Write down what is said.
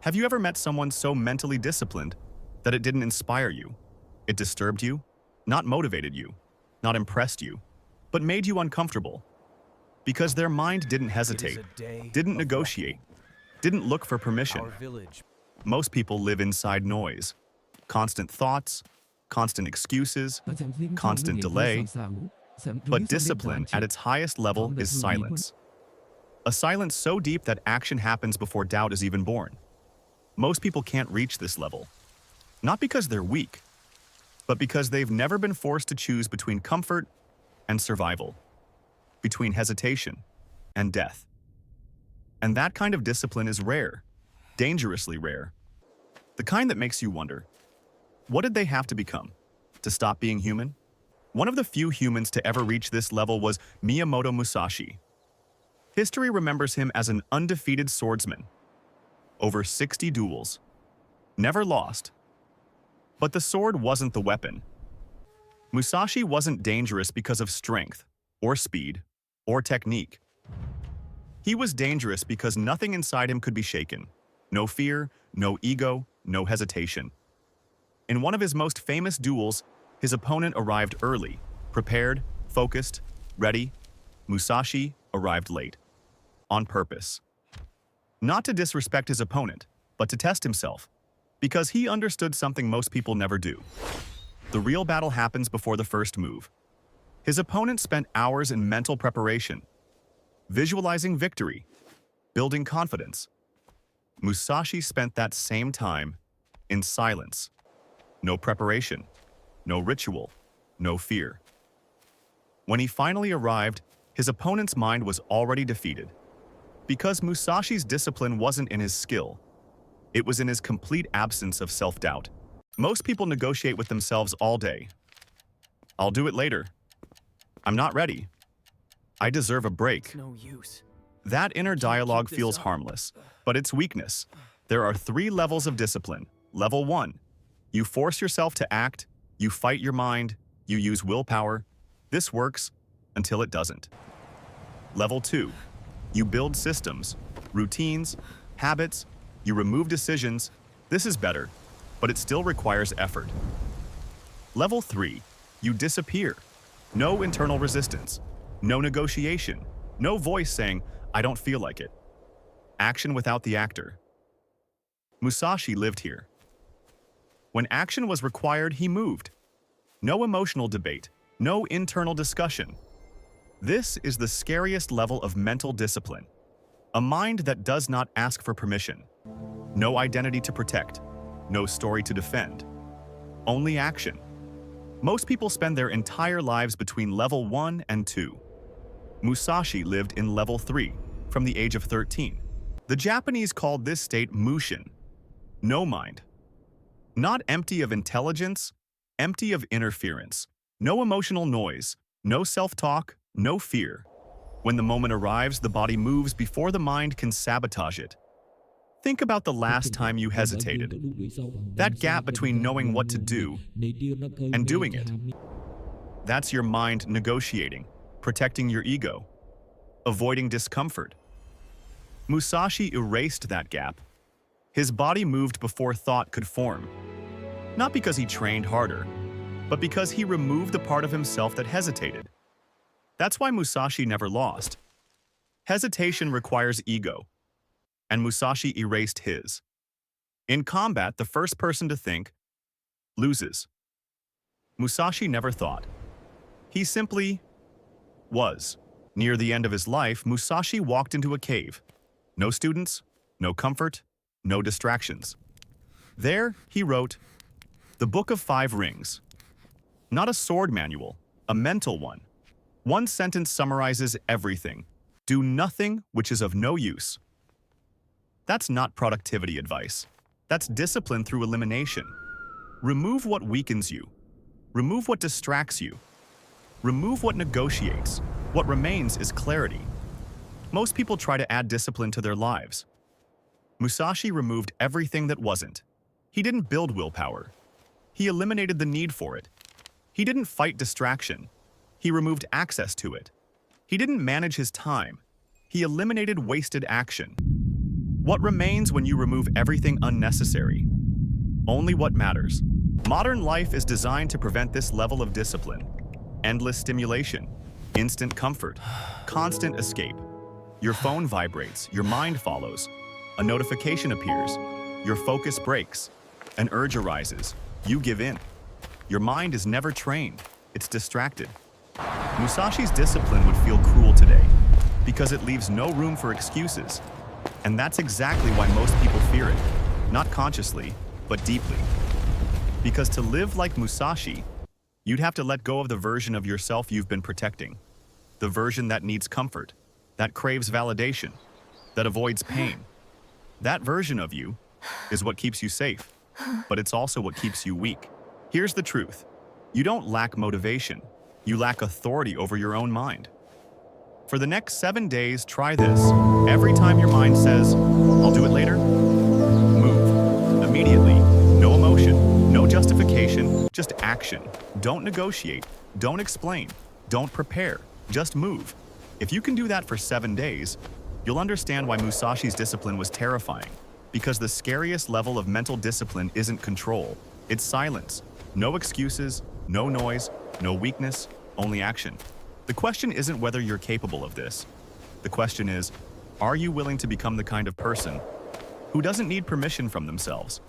Have you ever met someone so mentally disciplined that it didn't inspire you? It disturbed you, not motivated you, not impressed you, but made you uncomfortable? Because their mind didn't hesitate, didn't negotiate, didn't look for permission. Most people live inside noise. Constant thoughts, constant excuses, constant delay. But discipline at its highest level is silence. A silence so deep that action happens before doubt is even born. Most people can't reach this level. Not because they're weak, but because they've never been forced to choose between comfort and survival, between hesitation and death. And that kind of discipline is rare, dangerously rare. The kind that makes you wonder, what did they have to become to stop being human? One of the few humans to ever reach this level was Miyamoto Musashi. History remembers him as an undefeated swordsman. Over 60 duels. Never lost. But the sword wasn't the weapon. Musashi wasn't dangerous because of strength, or speed, or technique. He was dangerous because nothing inside him could be shaken. No fear, no ego, no hesitation. In one of his most famous duels, his opponent arrived early, prepared, focused, ready. Musashi arrived late. On purpose. Not to disrespect his opponent, but to test himself. Because he understood something most people never do. The real battle happens before the first move. His opponent spent hours in mental preparation, visualizing victory, building confidence. Musashi spent that same time in silence. No preparation, no ritual, no fear. When he finally arrived, his opponent's mind was already defeated. Because Musashi's discipline wasn't in his skill, it was in his complete absence of self-doubt. Most people negotiate with themselves all day. I'll do it later. I'm not ready. I deserve a break. No use. That inner dialogue feels harmless, but it's weakness. There are 3 levels of discipline. Level 1. You force yourself to act, you fight your mind, you use willpower. This works until it doesn't. Level 2. You build systems, routines, habits, you remove decisions. This is better, but it still requires effort. Level 3. You disappear. No internal resistance, no negotiation, no voice saying, I don't feel like it. Action without the actor. Musashi lived here. When action was required, he moved. No emotional debate, no internal discussion. This is the scariest level of mental discipline. A mind that does not ask for permission. No identity to protect. No story to defend. Only action. Most people spend their entire lives between level 1 and 2. Musashi lived in level 3 from the age of 13. The Japanese called this state mushin. No mind. Not empty of intelligence, empty of interference. No emotional noise, no self-talk, no fear. When the moment arrives, the body moves before the mind can sabotage it. Think about the last time you hesitated. That gap between knowing what to do and doing it. That's your mind negotiating, protecting your ego, avoiding discomfort. Musashi erased that gap. His body moved before thought could form. Not because he trained harder, but because he removed the part of himself that hesitated. That's why Musashi never lost. Hesitation requires ego, and Musashi erased his. In combat, the first person to think loses. Musashi never thought. He simply was. Near the end of his life, Musashi walked into a cave. No students, no comfort, no distractions. There, he wrote, The Book of 5 Rings. Not a sword manual, a mental one. One sentence summarizes everything. Do nothing which is of no use. That's not productivity advice. That's discipline through elimination. Remove what weakens you. Remove what distracts you. Remove what negotiates. What remains is clarity. Most people try to add discipline to their lives. Musashi removed everything that wasn't. He didn't build willpower. He eliminated the need for it. He didn't fight distraction. He removed access to it. He didn't manage his time. He eliminated wasted action. What remains when you remove everything unnecessary? Only what matters. Modern life is designed to prevent this level of discipline. Endless stimulation, instant comfort, constant escape. Your phone vibrates, your mind follows. A notification appears, your focus breaks. An urge arises, you give in. Your mind is never trained, it's distracted. Musashi's discipline would feel cruel today because it leaves no room for excuses. And that's exactly why most people fear it, not consciously, but deeply. Because to live like Musashi, you'd have to let go of the version of yourself you've been protecting. The version that needs comfort, that craves validation, that avoids pain. That version of you is what keeps you safe, but it's also what keeps you weak. Here's the truth. You don't lack motivation. You lack authority over your own mind. For the next 7 days, try this. Every time your mind says, "I'll do it later," move. Immediately. No emotion, no justification, just action. Don't negotiate. Don't explain. Don't prepare. Just move. If you can do that for 7 days, you'll understand why Musashi's discipline was terrifying. Because the scariest level of mental discipline isn't control. It's silence. No excuses, no noise, no weakness, only action. The question isn't whether you're capable of this. The question is, are you willing to become the kind of person who doesn't need permission from themselves?